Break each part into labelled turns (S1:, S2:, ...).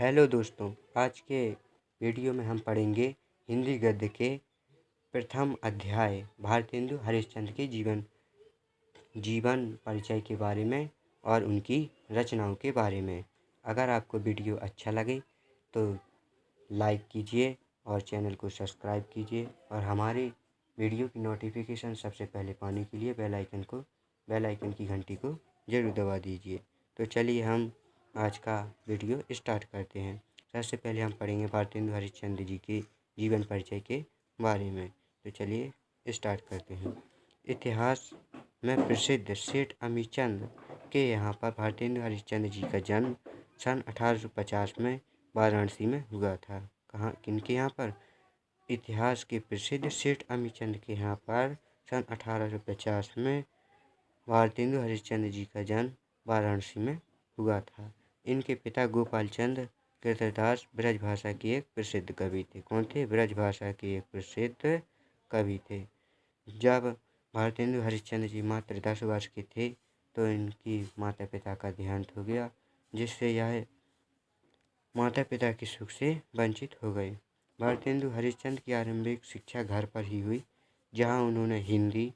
S1: Hello दोस्तों, आज के वीडियो में हम पढ़ेंगे हिंदी गद्य के प्रथम अध्याय भारतेंदु हरिश्चंद्र के जीवन परिचय के बारे में और उनकी रचनाओं के बारे में। अगर आपको वीडियो अच्छा लगे तो लाइक कीजिए और चैनल को सब्सक्राइब कीजिए और हमारे वीडियो की नोटिफिकेशन सबसे पहले पाने के लिए बेल आइकन की घंटी को जरूर दबा दीजिए। तो चलिए हम आज का वीडियो स्टार्ट करते हैं। सबसे पहले हम पढ़ेंगे भारतेंदु हरिश्चंद्र जी के जीवन परिचय के बारे में। तो चलिए स्टार्ट करते हैं। इतिहास में प्रसिद्ध सेठ अमीचंद के यहाँ पर भारतेंदु हरिश्चंद्र जी का जन्म सन 1850 में वाराणसी में हुआ था। कहाँ किनके यहाँ पर? इतिहास के प्रसिद्ध सेठ अमीचंद के यहाँ पर सन 1850 में भारतेंदु हरिश्चंद्र जी का जन्म वाराणसी में हुआ था। इनके पिता गोपाल चंद कीर्तिदास ब्रजभाषा के एक प्रसिद्ध कवि थे। कौन थे? ब्रजभाषा के एक प्रसिद्ध कवि थे। जब भारतेंदु हरिश्चंद्र जी मात्र 10 वर्ष के थे तो इनकी माता पिता का देहांत हो गया, जिससे यह माता पिता के सुख से वंचित हो गए। भारतेंदु हरिश्चंद्र की आरंभिक शिक्षा घर पर ही हुई, जहां उन्होंने हिंदी,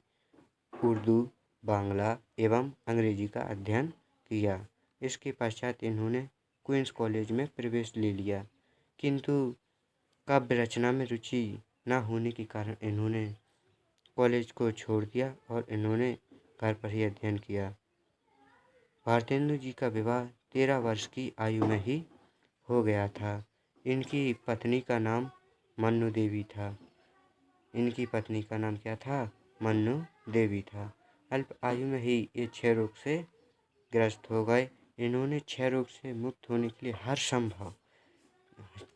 S1: उर्दू, बांग्ला एवं अंग्रेजी का अध्ययन किया। इसके पश्चात इन्होंने क्वींस कॉलेज में प्रवेश ले लिया, किंतु काव्य रचना में रुचि न होने के कारण इन्होंने कॉलेज को छोड़ दिया और इन्होंने घर पर ही अध्ययन किया। भारतेंदु जी का विवाह 13 वर्ष की आयु में ही हो गया था। इनकी पत्नी का नाम मन्नू देवी था। इनकी पत्नी का नाम क्या था? मन्नू देवी था। अल्प आयु में ही ये क्षय रोग से ग्रस्त हो गए। इन्होंने क्षय रोग से मुक्त होने के लिए हर संभव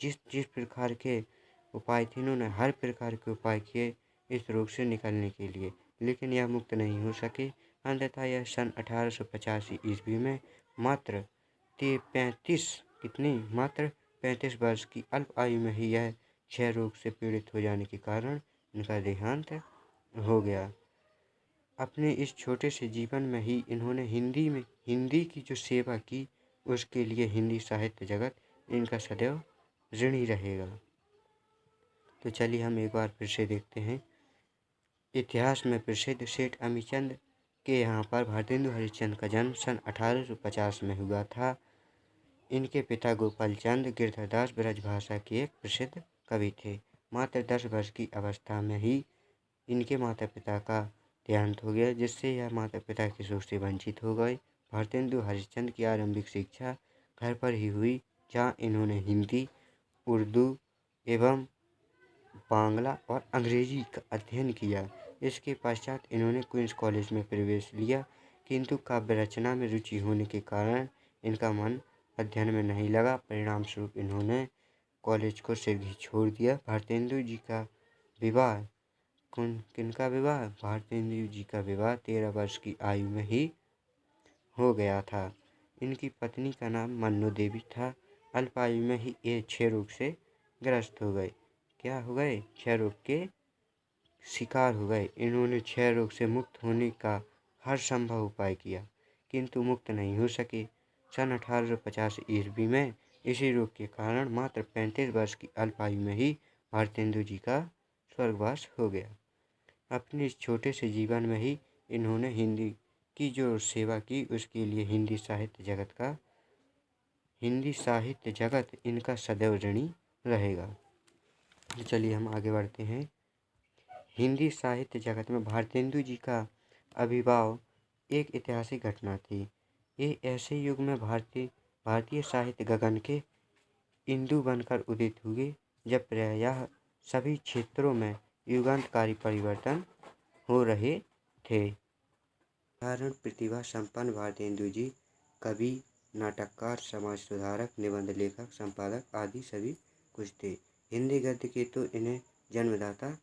S1: जिस प्रकार के उपाय थे, इन्होंने हर प्रकार के उपाय किए इस रोग से निकलने के लिए, लेकिन यह मुक्त नहीं हो सके। अंततः यह सन 1885 ईस्वी में मात्र 35 वर्ष की अल्प आयु में ही यह क्षय रोग से पीड़ित हो जाने के कारण इनका देहांत हो गया। अपने इस छोटे से जीवन में ही इन्होंने हिंदी की जो सेवा की, उसके लिए हिंदी साहित्य जगत इनका सदैव ऋणी रहेगा। तो चलिए हम एक बार फिर से देखते हैं। इतिहास में प्रसिद्ध सेठ अमीचंद के यहाँ पर भारतेंदु हरिश्चंद्र का जन्म सन 1850 में हुआ था। इनके पिता गोपाल चंद कीर्तिदास ब्रजभाषा के एक प्रसिद्ध कवि थे। मात्र 10 वर्ष की अवस्था में ही इनके माता पिता का देहांत हो गया, जिससे यह माता पिता के सुख से वंचित हो गए। भारतेंदु हरिश्चंद्र की आरंभिक शिक्षा घर पर ही हुई, जहाँ इन्होंने हिंदी, उर्दू एवं बांग्ला और अंग्रेजी का अध्ययन किया। इसके पश्चात इन्होंने क्वींस कॉलेज में प्रवेश लिया, किंतु काव्य रचना में रुचि होने के कारण इनका मन अध्ययन में नहीं लगा। परिणाम स्वरूप इन्होंने कॉलेज को शीघ्र ही छोड़ दिया। भारतेंदु जी का विवाह किनका विवाह? भारतेंदु जी का विवाह 13 वर्ष की आयु में ही हो गया था। इनकी पत्नी का नाम मन्नू देवी था। अल्प आयु में ही ये क्षय रोग से ग्रस्त हो गए। क्या हो गए? क्षय रोग के शिकार हो गए। इन्होंने क्षय रोग से मुक्त होने का हर संभव उपाय किया, किंतु मुक्त नहीं हो सके। सन 1850 ईस्वी में इसी रोग के कारण मात्र 35 वर्ष की अल्प आयु में ही भारतेंदु जी का स्वर्गवास हो गया। अपने इस छोटे से जीवन में ही इन्होंने हिंदी की जो सेवा की, उसके लिए हिंदी साहित्य जगत इनका सदैव ऋणी रहेगा। तो चलिए हम आगे बढ़ते हैं। हिंदी साहित्य जगत में भारतेंदु जी का आविर्भाव एक ऐतिहासिक घटना थी। ये ऐसे युग में भारतीय साहित्य गगन के इंदु बनकर उदित हुए, जब प्रायः सभी क्षेत्रों में युगांतकारी परिवर्तन हो रहे थे। साधारण प्रतिभा संपन्न भारतेंदु जी कवि, नाटककार, समाज सुधारक, निबंध लेखक, संपादक आदि सभी कुछ थे। हिंदी गद्य के तो इन्हें जन्मदाता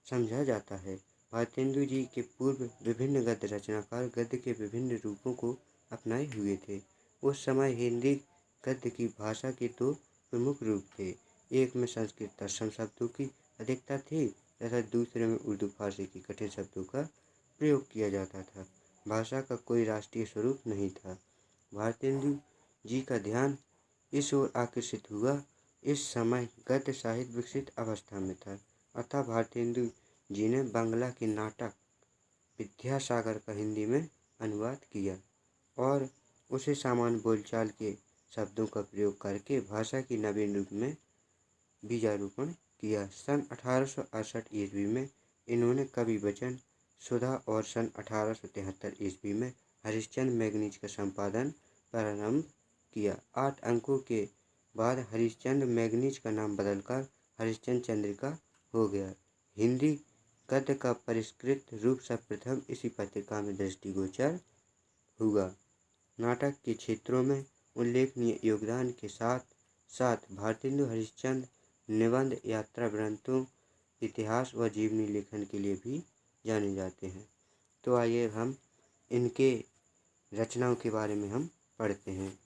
S1: समझा जाता है। भारतेंदु जी के पूर्व विभिन्न गद्य रचनाकार गद्य के विभिन्न रूपों को अपनाए हुए थे। उस समय हिंदी गद्य की भाषा के दो प्रमुख रूप थे। एक में संस्कृत तत्सम शब्दों की अधिकता थी तथा दूसरे में उर्दू फारसी की कठिन शब्दों का प्रयोग किया जाता था। भाषा का कोई राष्ट्रीय स्वरूप नहीं था। भारतेंदु जी का ध्यान इस ओर आकर्षित हुआ। इस समय गद्य साहित्य विकसित अवस्था में था, अतः भारतेंदु जी ने बांग्ला के नाटक विद्यासागर का हिंदी में अनुवाद किया और उसे सामान्य बोलचाल के शब्दों का प्रयोग करके भाषा की नवीन रूप में बीजारोपण किया। सन 1868 ईस्वी में इन्होंने कवि वचन सुधा और सन 1873 ईस्वी में हरिश्चंद्र मैगजीन का संपादन प्रारंभ किया। 8 अंकों के बाद हरिश्चंद्र मैगजीन का नाम बदलकर हरिश्चंद्र चंद्रिका हो गया। हिंदी गद्य का परिष्कृत रूप सर्वप्रथम इसी पत्रिका में दृष्टिगोचर हुआ। नाटक के क्षेत्रों में उल्लेखनीय योगदान के साथ साथ भारतेंदु हरिश्चंद्र निबंध, यात्रा ग्रंथों, इतिहास व जीवनी लेखन के लिए भी जाने जाते हैं। तो आइए हम इनके रचनाओं के बारे में हम पढ़ते हैं।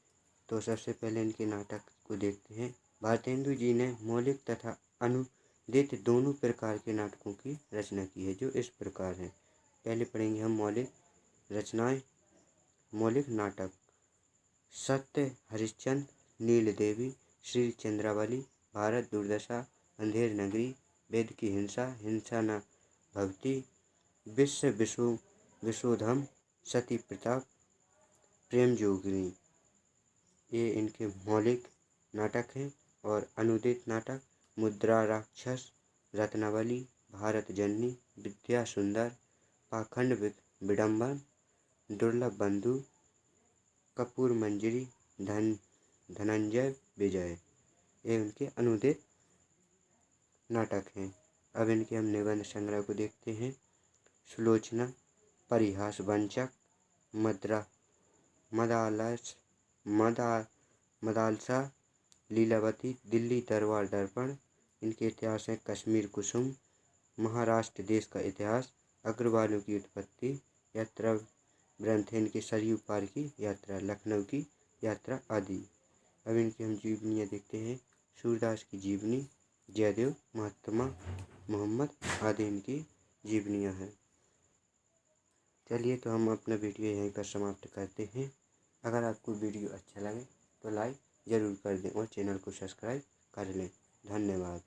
S1: तो सबसे पहले इनके नाटक को देखते हैं। भारतेंदु जी ने मौलिक तथा अनुदित दोनों प्रकार के नाटकों की रचना की है, जो इस प्रकार हैं। पहले पढ़ेंगे हम मौलिक रचनाएं। मौलिक नाटक: सत्य, हरिश्चंद्र, नील देवी, श्री चंद्रावली, भारत दुर्दशा, अंधेर नगरी, वेद की हिंसा, हिंसा न भवती, विश्वोधम, सती प्रताप, प्रेम जोगिनी, ये इनके मौलिक नाटक हैं। और अनुदित नाटक: मुद्रा राक्षस, रत्नावली, भारत जननी, विद्या सुंदर, पाखंड विडंबन, दुर्लभ बंधु, कपूर मंजरी, धनंजय विजय, ये उनके अनुदित नाटक हैं। अब इनके हम निबंध संग्रह को देखते हैं। सुलोचना, परिहास वंचक, मदालसा, लीलावती, दिल्ली दरबार दर्पण, इनके इतिहास हैं। कश्मीर कुसुम, महाराष्ट्र देश का इतिहास, अग्रवालों की उत्पत्ति, यात्रा ग्रंथ इनके सरयू पार की यात्रा, लखनऊ की यात्रा आदि। अब इनकी हम जीवनियाँ देखते हैं। सूरदास की जीवनी, जयदेव, महात्मा मोहम्मद आदि इनकी जीवनियाँ हैं। चलिए तो हम अपना वीडियो यहीं पर समाप्त करते हैं। अगर आपको वीडियो अच्छा लगे तो लाइक ज़रूर कर दें और चैनल को सब्सक्राइब कर लें। धन्यवाद।